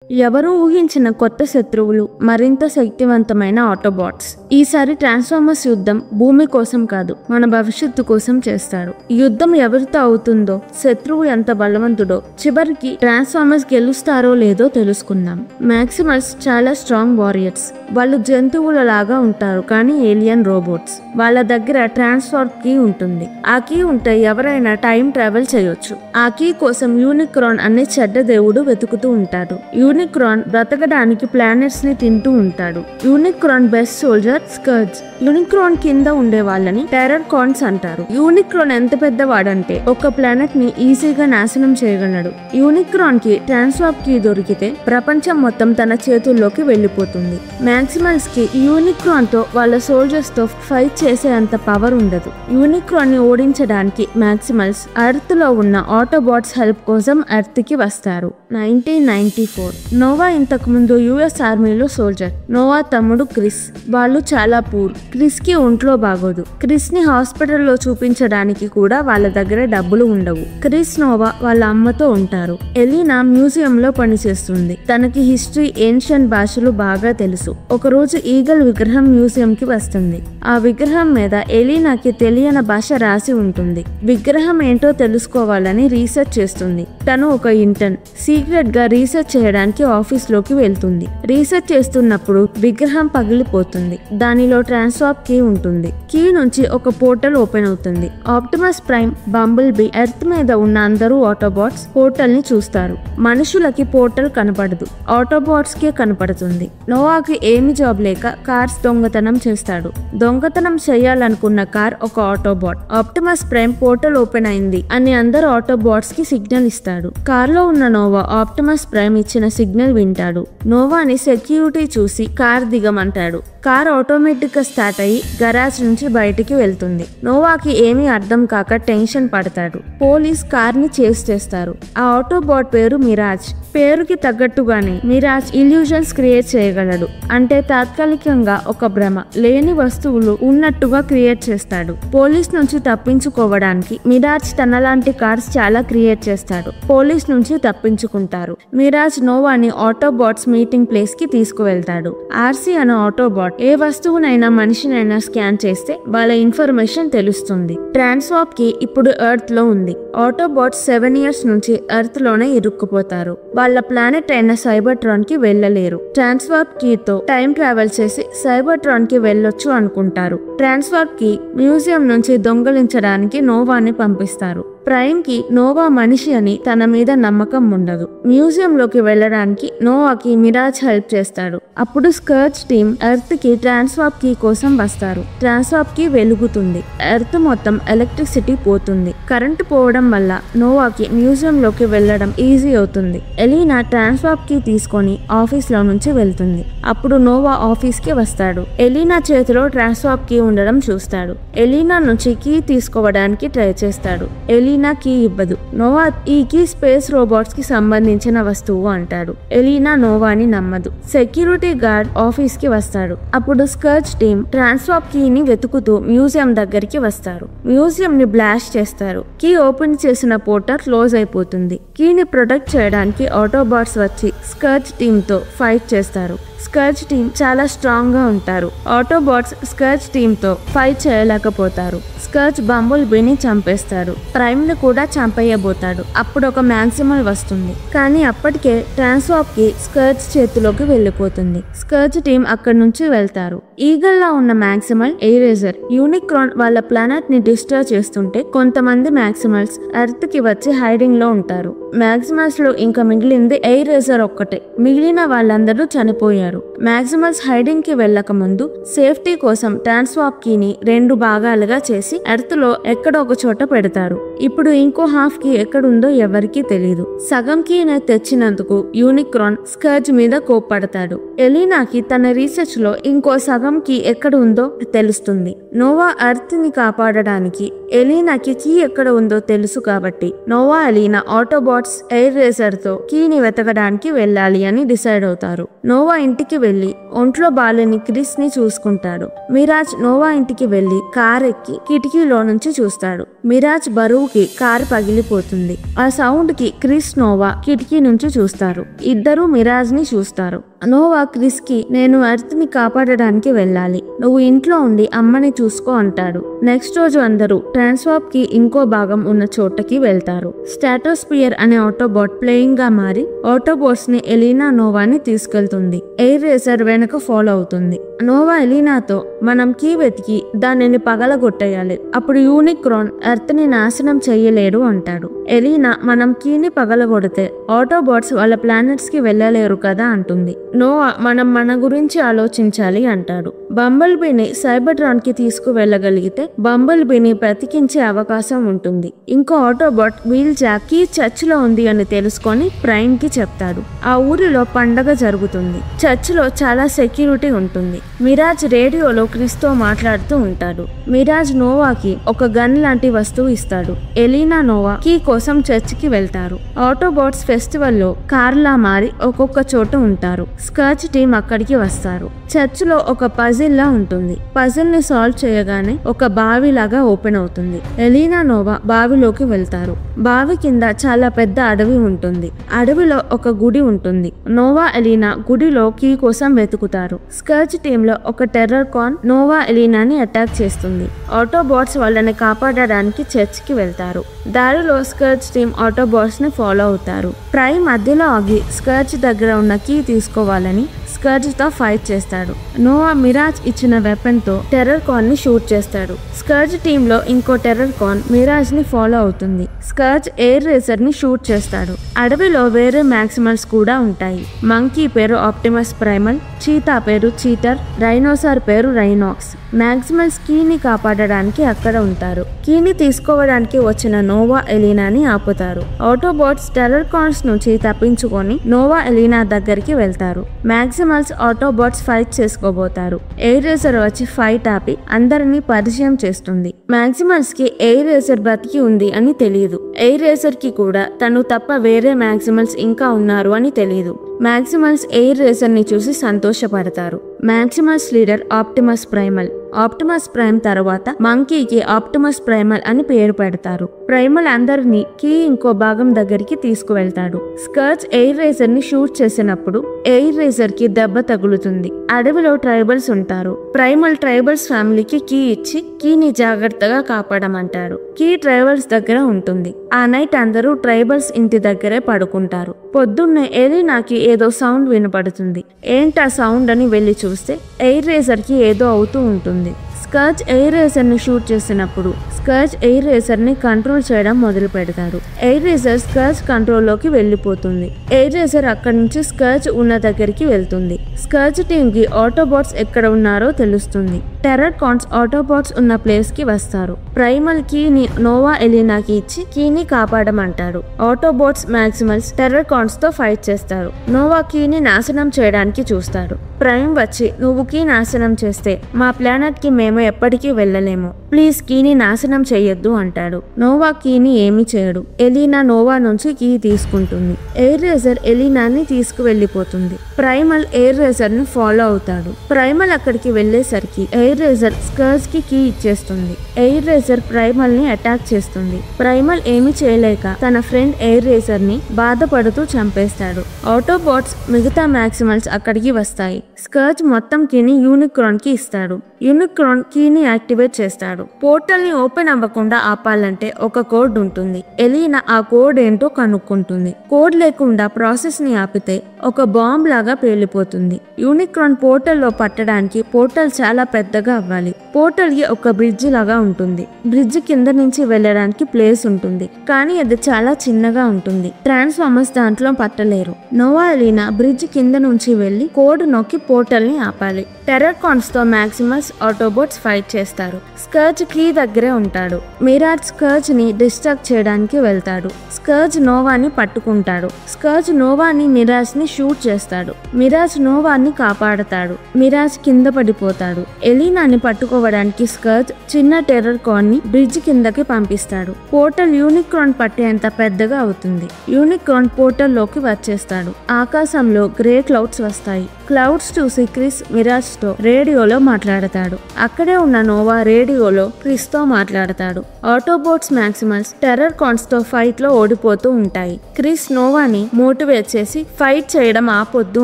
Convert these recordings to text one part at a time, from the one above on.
ఎవరూ ఊహించిన కొత్త శత్రువులు, మరింత శక్తివంతమైన ఆటోబాట్స్. ఈసారి ట్రాన్స్ఫార్మర్స్ యుద్ధం భూమి కోసం కాదు, మన భవిష్యత్తు కోసం చేస్తారు. ఈ యుద్ధం ఎవరితో అవుతుందో, శత్రువు ఎంత బలవంతుడో, చివరికి ట్రాన్స్ఫార్మర్స్ గెలుస్తారో లేదో తెలుసుకుందాం. మాక్సిమల్స్ చాలా స్ట్రాంగ్ వారియర్స్. వాళ్ళు జంతువుల లాగా ఉంటారు, కానీ ఏలియన్ రోబోట్స్. వాళ్ళ దగ్గర ట్రాన్స్ఫార్మ్ కీ ఉంటుంది. ఆ కీ ఉంటే ఎవరైనా టైం ట్రావెల్ చేయొచ్చు. ఆ కీ కోసం యూనిక్రాన్ అనే చెడ్డ దేవుడు వెతుకుతూ ఉంటాడు. యూనిక్రాన్ బ్రతకడానికి ప్లానెట్స్ ని తింటూ ఉంటాడు. యూనిక్రాన్ బెస్ట్ సోల్జర్ స్కర్జ్. యూనిక్రాన్ కింద ఉండే వాళ్ళని టెర్రర్ కాన్స్ అంటారు. యూనిక్రాన్ ఎంత పెద్దవాడంటే ఒక ప్లానెట్ ని ఈజీగా నాశనం చేయగలడు. యూనిక్రాన్ కి ట్రాన్స్ఫార్మ్ కీ దొరికితే ప్రపంచం మొత్తం తన చేతుల్లోకి వెళ్లిపోతుంది. మాక్సిమల్స్ కి యూనిక్రాన్ తో వాళ్ళ సోల్జర్స్ తో ఫైట్ చేసే అంత పవర్ ఉండదు. యూనిక్రాన్ ని ఓడించడానికి మాక్సిమల్స్ ఎర్త్ లో ఉన్న ఆటోబాట్స్ హెల్ప్ కోసం ఎర్త్ కి వస్తారు. 1994 నోవా ఇంతకు ముందు యుఎస్ ఆర్మీలో సోల్జర్. నోవా తమ్ముడు క్రిస్. వాళ్ళు చాలా పూర్. క్రిస్ కి ఒంట్లో బాగోదు. క్రిస్ ని హాస్పిటల్లో చూపించడానికి కూడా వాళ్ళ దగ్గర డబ్బులు ఉండవు. క్రిస్, నోవా వాళ్ళ అమ్మతో ఉంటారు. ఎలీనా మ్యూజియం లో పనిచేస్తుంది. తనకి హిస్టరీ, ఏన్షియంట్ భాషలు బాగా తెలుసు. ఒకరోజు ఈగల్ విగ్రహం మ్యూజియం కి వస్తుంది. ఆ విగ్రహం మీద ఎలీనాకి తెలియని భాష రాసి ఉంటుంది. విగ్రహం ఏంటో తెలుసుకోవాలని రీసెర్చ్ చేస్తుంది. తను ఒక ఇంటర్న్. సీక్రెట్ గా రీసెర్చ్ చేయడానికి ఆఫీస్ లోకి వెళ్తుంది. రీసెర్చ్ చేస్తున్నప్పుడు విగ్రహం పగిలిపోతుంది. దానిలో ట్రాన్స్ఫార్మ్ కీ ఉంటుంది. కీ నుంచి ఒక పోర్టల్ ఓపెన్ అవుతుంది. Optimus Prime, Bumblebee, earth మీద ఉన్న అందరూ ఆటోబాట్స్ పోర్టల్ ని చూస్తారు. మనుషులకి పోర్టల్ కనపడదు, ఆటోబాట్స్ కే కనపడుతుంది. నోవాకి ఏమి జాబ్ లేక కార్స్ దొంగతనం చేస్తాడు. దొంగతనం చేయాలనుకున్న కార్ ఒక ఆటోబాట్. ఆప్టిమస్ ప్రైమ్ పోర్టల్ ఓపెన్ అయింది అని అందరు ఆటోబాట్స్ కి సిగ్నల్ ఇస్తాడు. కార్ లో ఉన్న నోవా ఆప్టిమస్ ప్రైమ్ ఇచ్చిన సిగ్నల్ వింటాడు. నోవాని సెక్యూరిటీ చూసి కార్ దిగమంటాడు. కార్ ఆటోమేటిక్ గా స్టార్ట్ అయ్యి గరాజ్ నుంచి బయటికి వెళ్తుంది. నోవాకి ఏమీ అర్థం కాక టెన్షన్ పడతాడు. పోలీస్ కార్ ని చేస్ చేస్తారు. ఆ ఆటోబాట్ పేరు మిరాజ్. పేరుకి తగ్గట్టుగానే మిరాజ్ ఇల్యూజన్స్ క్రియేట్ చేయగలడు. అంటే తాత్కాలికంగా ఒక భ్రమ, లేని వస్తువులు ఉన్నట్టుగా క్రియేట్ చేస్తాడు. పోలీస్ నుంచి తప్పించుకోవడానికి మిరాజ్ తనలాంటి కార్స్ చాలా క్రియేట్ చేస్తాడు. పోలీస్ నుంచి తప్పించుకుంటారు. మిరాజ్ నోవాని ఆటోబాట్స్ మీటింగ్ ప్లేస్ కి తీసుకువెళ్తాడు. ఆర్సీ అనే ఆటోబాట్ ఏ వస్తువునైనా మనిషినైనా స్కాన్ చేస్తే వాళ్ళ ఇన్ఫర్మేషన్ తెలుస్తుంది. ట్రాన్స్ఫార్మ్ కి ఇప్పుడు ఎర్త్ లో ఉంది. ఆటోబాట్స్ 7 years నుంచి ఎర్త్ లోనే ఇరుక్కుపోతారు. వాళ్ళ ప్లానెట్ అయిన సైబర్ట్రాన్ కి వెళ్ళలేరు. ట్రాన్స్ఫార్మ్ కీ తో టైం ట్రావెల్ చేసి సైబర్ట్రాన్ కి వెళ్ళొచ్చు అనుకుంటారు. ట్రాన్స్ఫార్మ్ కి మ్యూజియం నుంచి దొంగలించడానికి నోవాని పంపిస్తారు. ప్రైమ్ కి నోవా మనిషి అని తన మీద నమ్మకం ఉండదు. మ్యూజియం లోకి వెళ్ళడానికి నోవాకి మిరాజ్ హెల్ప్ చేస్తాడు. అప్పుడు స్కర్జ్ టీమ్ ఎర్త్ కి ట్రాన్స్ఫార్మ్ కీ కోసం వస్తారు. ట్రాన్స్ఫార్మ్ కీ వెలుగుతుంది. ఎర్త్ మొత్తం ఎలక్ట్రిసిటీ పోతుంది. కరెంటు పోవడం వల్ల నోవాకి మ్యూజియం లోకి వెళ్ళడం ఈజీ అవుతుంది. ఎలీనా ట్రాన్స్ఫార్మ్ కీ తీసుకొని ఆఫీస్ లో నుంచి వెళ్తుంది. అప్పుడు నోవా ఆఫీస్ కి వస్తాడు. ఎలీనా చేతిలో ట్రాన్స్ఫార్మ్ కీ ఉండడం చూస్తాడు. ఎలీనా నుంచి కీ తీసుకోవడానికి ట్రై చేస్తాడు. ఎలీనా కీ ఇవ్వదు. నోవా ఈ కీ స్పేస్ రోబోట్స్ కి సంబంధించిన వస్తువు అంటాడు. ఎలీనా నోవాని నమ్మదు. సెక్యూరిటీ గార్డ్ ఆఫీస్ కి వస్తాడు. అప్పుడు స్కర్జ్ టీమ్ ట్రాన్స్ఫార్మ్ కీని వెతుకుతూ మ్యూజియం దగ్గరికి వస్తారు. మ్యూజియం ని బ్లాస్ట్ చేస్తారు. కీ ఓపెన్ చేసిన పోర్టల్ క్లోజ్ అయిపోతుంది. కీని ప్రొటెక్ట్ చేయడానికి ఆటోబాట్స్ వచ్చి స్కర్జ్ టీమ్ తో ఫైట్ చేస్తారు. స్కర్జ్ టీమ్ చాలా స్ట్రాంగ్ గా ఉంటారు. ఆటోబాట్స్ స్కర్జ్ టీమ్ తో ఫైట్ చేయలేకపోతారు. స్కర్జ్ బంబుల్ బీని చంపేస్తాడు. ప్రైమ్ ని కూడా చంపేయబోతాడు. అప్పుడు ఒక మాక్సిమల్ వస్తుంది. కానీ అప్పటికే ట్రాన్స్ఫార్మ్ కి స్కర్జ్ చేతిలోకి వెళ్లిపోతుంది. స్కర్జ్ టీమ్ అక్కడి నుంచి వెళ్తారు. ఈగల్ లా ఉన్న మాక్సిమల్ ఎయిరేజర్. యూనిక్రాన్ వాళ్ళ ప్లానెట్ ని డిస్ట్రాయ్ చేస్తుంటే కొంతమంది మాక్సిమల్స్ ఎర్త్ కి వచ్చి హైడింగ్ లో ఉంటారు. మాక్సిమల్స్ లో ఇంకా మిగిలింది ఎయిరేజర్ ఒక్కటే. మిగిలిన వాళ్ళందరూ చనిపోయారు. మాక్సిమల్స్ హైడింగ్ కి వెళ్ళక ముందు సేఫ్టీ కోసం ట్రాన్స్ఫార్మ్ కీని 2 భాగాలుగా చేసి ఎర్త్ లో ఎక్కడో ఒక చోట పెడతారు. ఇప్పుడు ఇంకో హాఫ్ కీ ఎక్కడుందో ఎవరికీ తెలీదు. సగం కీని తెచ్చినందుకు యూనిక్రాన్ స్కర్జ్ మీద కోప్పడతాడు. ఎలీనాకి తన రీసెర్చ్ లో ఇంకో సగం కీ ఎక్కడ ఉందో తెలుస్తుంది. నోవా ఎర్త్ ని కాపాడడానికి ఎలీనాకి కీ ఎక్కడ ఉందో తెలుసు కాబట్టి నోవా, ఎలీనా ఆటోబాట్స్ ఎయిర్ రేసర్ తో కీని వెతకడానికి వెళ్ళాలి అని డిసైడ్ అవుతారు. నోవా ఇంటికి వెళ్లి ఒంట్లో బాలేని క్రిస్ ని చూసుకుంటాడు. మిరాజ్ నోవా ఇంటికి వెళ్లి కార్ ఎక్కి కిటికీ కిటికీలో నుంచి చూస్తాడు. మిరాజ్ బరువుకి కారు పగిలిపోతుంది. ఆ సౌండ్ కి క్రిస్, నోవా కిటికీ నుంచి చూస్తారు. ఇద్దరూ మిరాజ్ ని చూస్తారు. నోవా క్రిస్ కి, నేను ఎర్త్ ని కాపాడడానికి వెళ్ళాలి, నువ్వు ఇంట్లో ఉండి అమ్మని చూసుకో అంటాడు. నెక్స్ట్ రోజు అందరూ ట్రాన్స్వాప్ కి ఇంకో భాగం ఉన్న చోటకి వెళ్తారు. స్ట్రాటోస్పియర్ అనే ఆటోబాట్ ప్లేయింగ్ గా మారి ఆటోబాట్స్ ని ఎలీనా, నోవాని తీసుకెళ్తుంది. ఎయిర్ రేసర్ వెనక ఫాలో అవుతుంది. నోవా ఎలీనాతో, మనం కీ వెతికి దానిని పగలగొట్టేయాలి, అప్పుడు యూనిక్రాన్ ఎర్త్ ని నాశనం చెయ్యలేడు అంటాడు. ఎలీనా, మనం కీని పగలగొడితే ఆటోబాట్స్ వాళ్ళ ప్లానెట్స్ కి వెళ్ళలేరు కదా అంటుంది. నోవా, మనం మన గురించి ఆలోచించాలి అంటాడు. బంబల్ బీని సైబర్ట్రాన్ కి తీసుకువెళ్ళగలిగితే బంబల్ బీని బ్రతికించే అవకాశం ఉంటుంది. ఇంకో ఆటోబాట్ వీల్ జాక్ కీ చర్చ్ లో ఉంది అని తెలుసుకొని ప్రైమ్ కి చెప్తాడు. ఆ ఊరిలో పండగ జరుగుతుంది. చర్చ్ లో చాలా సెక్యూరిటీ ఉంటుంది. మిరాజ్ రేడియోలో క్రిస్ తో మాట్లాడుతూ ఉంటాడు. మిరాజ్ నోవాకి ఒక గన్ లాంటి వస్తువు ఇస్తాడు. ఎలీనా, నోవా కీ కోసం చర్చ్ కి వెళ్తారు. ఆటోబాట్స్ ఫెస్టివల్ లో కార్లా మారి ఒక్కొక్క చోట ఉంటారు. స్కర్చ్ టీం అక్కడికి వస్తారు. చర్చ్ లో ఒక పజిల్ లా ఉంటుంది. పజిల్ ని సాల్వ్ చేయగానే ఒక బావి లాగా ఓపెన్ అవుతుంది. ఎలీనా, నోవా బావిలోకి వెళ్తారు. బావి కింద చాలా పెద్ద అడవి ఉంటుంది. అడవిలో ఒక గుడి ఉంటుంది. నోవా, ఎలీనా గుడిలో కీ కోసం వెతుకుతారు. స్కర్చ్ టీమ్ లో ఒక టెర్రర్ కాన్ నోవా, ఎలీనాని అటాక్ చేస్తుంది. ఆటోబాట్స్ వాళ్ళని కాపాడడానికి చర్చ్ కి వెళ్తారు. దారిలో స్కర్చ్ టీమ్ ఆటోబాట్స్ ని ఫాలో అవుతారు. ప్రైమ్ మధ్యలో ఆగి స్కర్చ్ దగ్గర ఉన్న కీ తీసుకోవాలని స్కర్చ్ తో ఫైట్ చేస్తాడు. నోవా మిరాజ్ ఇచ్చిన వెపన్ తో టెర్రర్ కాన్ ని షూట్ చేస్తాడు. స్కర్చ్ టీమ్ లో ఇంకో టెర్రర్ కాన్ మిరాజ్ ని ఫాలో అవుతుంది. స్కర్చ్ ఎయిర్ రేసర్ ని షూట్ చేస్తాడు. అడవిలో వేరే మ్యాక్సిమల్స్ కూడా ఉంటాయి. మంకీ పేరు ఆప్టిమస్ ప్రైమల్, చీతా పేరు చీటర్, రైనోసార్ పేరు రైనాక్స్. మ్యాక్సిమల్స్ కీని కాపాడడానికి అక్కడ ఉంటారు. కీని తీసుకోవడానికి వచ్చిన నోవా, ఎలీనాని ఆపుతారు. ఆటోబాట్స్ టెర్రర్ కాన్స్ నుంచి తప్పించుకొని నోవా, ఎలీనా దగ్గరికి వెళ్తారు. మ్యాక్సిమల్స్ ఆటోబాట్స్ ఫైట్ చేసుకోబోతారు. ఎయిర్ రేసర్ వచ్చి ఫైట్ ఆపి అందరినీ పరిచయం చేస్తుంది. మ్యాక్సిమల్స్ కి ఎయిర్ రేసర్ బతికి ఉంది అని తెలియదు. ఎయిర్ రేసర్ కి కూడా తను తప్ప వేరే మ్యాక్సిమల్స్ ఇంకా ఉన్నారు అని తెలియదు. మ్యాక్సిమల్స్ ఎయిర్ రేసర్ ని చూసి సంతోషపడతారు. Maximals leader Optimus Primal. Optimus Prime తర్వాత మంకీకి ఆప్టిమస్ ప్రైమల్ అని పేరు పెడతారు. ప్రైమల్ అందరినీ కీ ఇంకో భాగం దగ్గరికి తీసుకువెళ్తాడు. స్కర్చ్ ఎయిర్ రేసర్ ని షూట్ చేసినప్పుడు ఎయిర్ రేసర్ కి దెబ్బ తగులుతుంది. అడవిలో ట్రైబల్స్ ఉంటారు. ప్రైమల్ ట్రైబల్స్ ఫ్యామిలీకి కీ ఇచ్చి కీని జాగ్రత్తగా కాపాడమంటాడు. కీ ట్రైబల్స్ దగ్గర ఉంటుంది. ఆ నైట్ అందరూ ట్రైబల్స్ ఇంటి దగ్గరే పడుకుంటారు. పొద్దున్నే ఎలీనాకి ఏదో సౌండ్ వినపడుతుంది. ఏంటా సౌండ్ అని వెళ్లి చూస్తే ఎయిర్ రేసర్ కి ఏదో అవుతూ ఉంటుంది. స్కర్చ్ ఎయిర్ రేసర్ ని షూట్ చేసినప్పుడు స్కర్చ్ ఎయిర్ రేసర్ ని కంట్రోల్ చేయడం మొదలు పెడతాడు. ఎయిర్ రేసర్ స్కర్చ్ కంట్రోల్ లోకి వెళ్లిపోతుంది. ఎయిర్ రేసర్ అక్కడి నుంచి స్కర్చ్ ఉన్న దగ్గరికి వెళ్తుంది. స్కర్చ్ టీమ్ కి ఆటోబాట్స్ ఎక్కడ ఉన్నారో తెలుస్తుంది. టెర్రర్ కాన్స్ ఆటోబాట్స్ ఉన్న ప్లేస్ కి వస్తారు. ప్రైమల్ కీని నోవా, ఎలీనాకి ఇచ్చి కీని కాపాడమంటాడు. ఆటోబాట్స్ మ్యాక్సిమల్స్ టెర్రర్ కాన్స్ తో ఫైట్ చేస్తారు. నోవా కీని నాశనం చేయడానికి చూస్తాడు. ప్రైమ్ వచ్చి, నువ్వు కీ నాశనం చేస్తే మా ప్లానెట్ కి మేము ఎప్పటికీ వెళ్ళలేము, ప్లీజ్ కీని నాశనం చెయ్యొద్దు అంటాడు. నోవా కీని ఏమి చేయడు. ఎలీనా నోవా నుంచి కీ తీసుకుంటుంది. ఎయిర్ రేసర్ ఎలీనాని తీసుకువెళ్లిపోతుంది. ప్రైమల్ ఎయిర్ రేసర్ ని ఫాలో అవుతాడు. ప్రైమల్ అక్కడికి వెళ్లేసరికి ఎయిర్ రేసర్ స్కర్చ్ కి కీ ఇచ్చేస్తుంది. ఎయిర్ రేసర్ ప్రైమల్ ని అటాక్ చేస్తుంది. ప్రైమల్ ఏమి చేయలేక తన ఫ్రెండ్ ఎయిర్ రేసర్ ని బాధపడుతూ చంపేస్తాడు. ఆటోబాట్స్ మిగతా మ్యాక్సిమల్స్ అక్కడికి వస్తాయి. స్కర్చ్ మొత్తం కీని యూనిక్రాన్ కి ఇస్తాడు. యూనిక్రాన్ కీని యాక్టివేట్ చేస్తాడు. పోర్టల్ ని ఓపెన్ అవ్వకుండా ఆపాలంటే ఒక కోడ్ ఉంటుంది. ఎలీనా ఆ కోడ్ ఏంటో కనుక్కుంటుంది. కోడ్ లేకుండా ప్రాసెస్ ని ఆపితే ఒక బాంబ్ లాగా పేలిపోతుంది. యూనిక్రాన్ పోర్టల్ లో పట్టడానికి పోర్టల్ చాలా పెద్దగా అవ్వాలి. పోర్టల్ కి ఒక బ్రిడ్జ్ లాగా ఉంటుంది. బ్రిడ్జ్ కింద నుంచి వెళ్ళడానికి ప్లేస్ ఉంటుంది, కానీ అది చాలా చిన్నగా ఉంటుంది. ట్రాన్స్ఫార్మర్స్ దాంట్లో పట్టలేరు. నోవా, ఎలీనా బ్రిడ్జ్ కింద నుంచి వెళ్లి కోడ్ నొక్కి పోర్టల్ ని ఆపాలి. టెర్రర్ కాన్స్ తో మ్యాక్సిమస్ ఆటోబాట్స్ ఫైట్ చేస్తారు. స్కర్చ్ కీ దగ్గరే ఉంటాడు. మిరాజ్ స్కర్చ్ ని డిస్ట్రాక్ట్ చేయడానికి వెళ్తాడు. స్కర్చ్ నోవాని పట్టుకుంటాడు. స్కర్చ్ నోవాని మిరాజ్ ని షూట్ చేస్తాడు. మిరాజ్ నోవాని కాపాడతాడు. మిరాజ్ కింద పడిపోతాడు. ఎలీనాని పట్టుకోవడానికి స్కర్చ్ చిన్న టెర్రర్ కాన్ ని బ్రిడ్జ్ కిందకి పంపిస్తాడు. పోర్టల్ యూనిక్రాన్ పట్టేంత పెద్దగా అవుతుంది. యూనిక్రాన్ పోర్టల్ లోకి వచ్చేస్తాడు. ఆకాశంలో గ్రే క్లౌడ్స్ వస్తాయి. క్లౌడ్స్ చూసి క్రిస్ మిరాజ్ తో రేడియోలో మాట్లాడతాడు. అక్కడే ఉన్న నోవా రేడియోలో క్రిస్ తో మాట్లాడతాడు. ఆటోబోట్స్ మాక్సిమల్స్ టెర్రర్ కాన్స్ తో ఫైట్ లో ఓడిపోతూ ఉంటాయి. క్రిస్ నోవాని మోటివేట్ చేసి ఫైట్ చేయడం ఆపొద్దు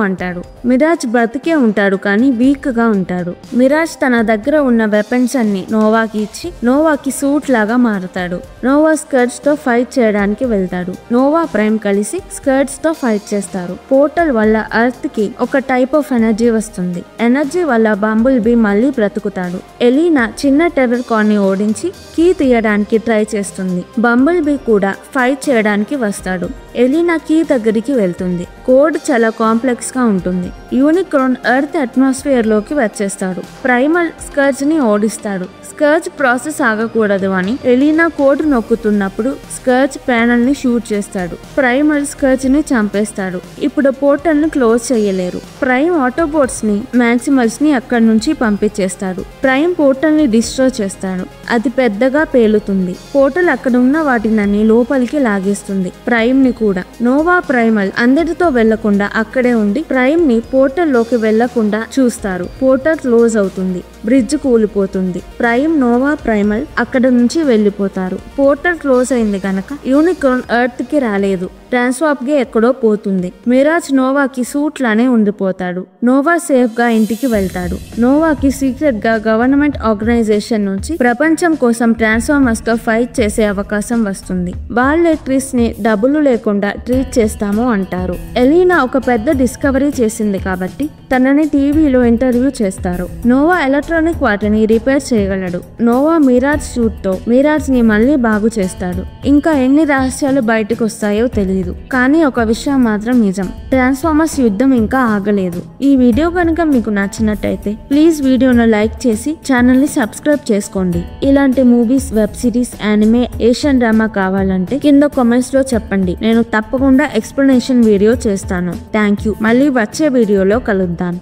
అంటాడు. మిరాజ్ బ్రతికే ఉంటాడు కానీ వీక్ గా ఉంటాడు. మిరాజ్ తన దగ్గర ఉన్న వెపన్స్ అన్ని నోవాకి ఇచ్చి నోవాకి సూట్ లాగా మారుతాడు. నోవా స్కర్ట్స్ తో ఫైట్ చేయడానికి వెళ్తాడు. నోవా ప్రైమ్ కలిసి స్కర్ట్స్ తో ఫైట్ చేస్తారు. పోర్టల్ వల్ల ఎర్త్ కి ఒక టైప్ ఆఫ్ ఎనర్జీ వస్తుంది. ఎనర్జీ వల్ల బంబుల్ బీ మళ్ళీ బ్రతుకుతాడు. ఎలీనా చిన్న టెర్రర్ కాన్ ని ఓడించి కీ తీయడానికి ట్రై చేస్తుంది. బంబుల్ బీ కూడా ఫైట్ చేయడానికి వస్తాడు. ఎలీనా కీ దగ్గరికి వెళ్తుంది. కోడ్ చాలా కాంప్లెక్స్ గా ఉంటుంది. యూనిక్రాన్ ఎర్త్ అట్మాస్ఫియర్ లోకి వచ్చేస్తాడు. ప్రైమల్ స్కర్జ్ ని ఓడిస్తాడు. స్కర్జ్ ప్రాసెస్ ఆగకూడదు అని ఎలీనా కోడ్ నొక్కుతున్నప్పుడు స్కర్జ్ ప్యానల్ ని షూట్ చేస్తాడు. ప్రైమల్ స్కర్జ్ ని చంపేస్తాడు. ఇప్పుడు పోర్టల్ ని క్లోజ్ చేయలేరు. ప్రైమ్ ఆటోబోట్స్ ని మాక్సిమల్స్ ని అక్కడి నుంచి పంపించేస్తాడు. ప్రైమ్ పోర్టల్ ని డిస్ట్రాయ్ చేస్తాడు. అది పెద్దగా పేలుతుంది. పోర్టల్ అక్కడ ఉన్న వాటినన్ని లోపలికి లాగేస్తుంది. ప్రైమ్ ని కూడా. నోవా ప్రైమల్ అందరితో వెళ్లకుండా అక్కడే ఉండి ప్రైమ్ ని పోర్టల్ లోకి వెళ్లకుండా చూస్తారు. పోర్టల్ క్లోజ్ అవుతుంది. బ్రిడ్జ్ కూలిపోతుంది. ప్రైమ్ నోవా ప్రైమల్ అక్కడ నుంచి వెళ్లిపోతారు. పోర్టల్ క్లోజ్ అయింది గనక యూనికార్న్ ఎర్త్ కి రాలేదు. ట్రాన్స్వాప్ గా ఎక్కడో పోతుంది. మిరాజ్ నోవాకి సూట్ లానే ఉండిపోతాడు. నోవా సేఫ్ గా ఇంటికి వెళ్తాడు. నోవాకి సీక్రెట్ గా గవర్నమెంట్ ఆర్గనైజేషన్ నుంచి ప్రపంచం కోసం ట్రాన్స్ఫార్మర్స్ తో ఫైట్ చేసే అవకాశం వస్తుంది. వాళ్ళే క్రిస్ ని డబ్బులు లేకుండా ట్రీట్ చేస్తాము అంటారు. ఎలీనా ఒక పెద్ద డిస్కవరీ చేసింది కాబట్టి తనని టీవీలో ఇంటర్వ్యూ చేస్తారు. నోవా ఎలక్ట్రానిక్ వాటిని రిపేర్ చేయగలడు. నోవా మిరాజ్ షూట్ తో మిరాజ్ ని మళ్ళీ బాగు చేస్తాడు. ఇంకా ఎన్ని రహస్యాలు బయటకు వస్తాయో తెలియదు. కానీ ఒక విషయం మాత్రం నిజం, ట్రాన్స్ఫార్మర్స్ యుద్ధం ఇంకా ఆగలేదు. ఈ వీడియో కనుక మీకు నచ్చినట్టయితే ప్లీజ్ వీడియోను లైక్ చేసి ఛానల్ ని సబ్స్క్రైబ్ చేసుకోండి. ఇలాంటి movies, web series, anime, Asian drama కావాలంటే కింద కామెంట్స్ లో చెప్పండి. నేను తప్పకుండా ఎక్స్ప్లెనేషన్ వీడియో చేస్తాను. Thank you. మళ్ళీ వచ్చే వీడియోలో కలుద్దాం.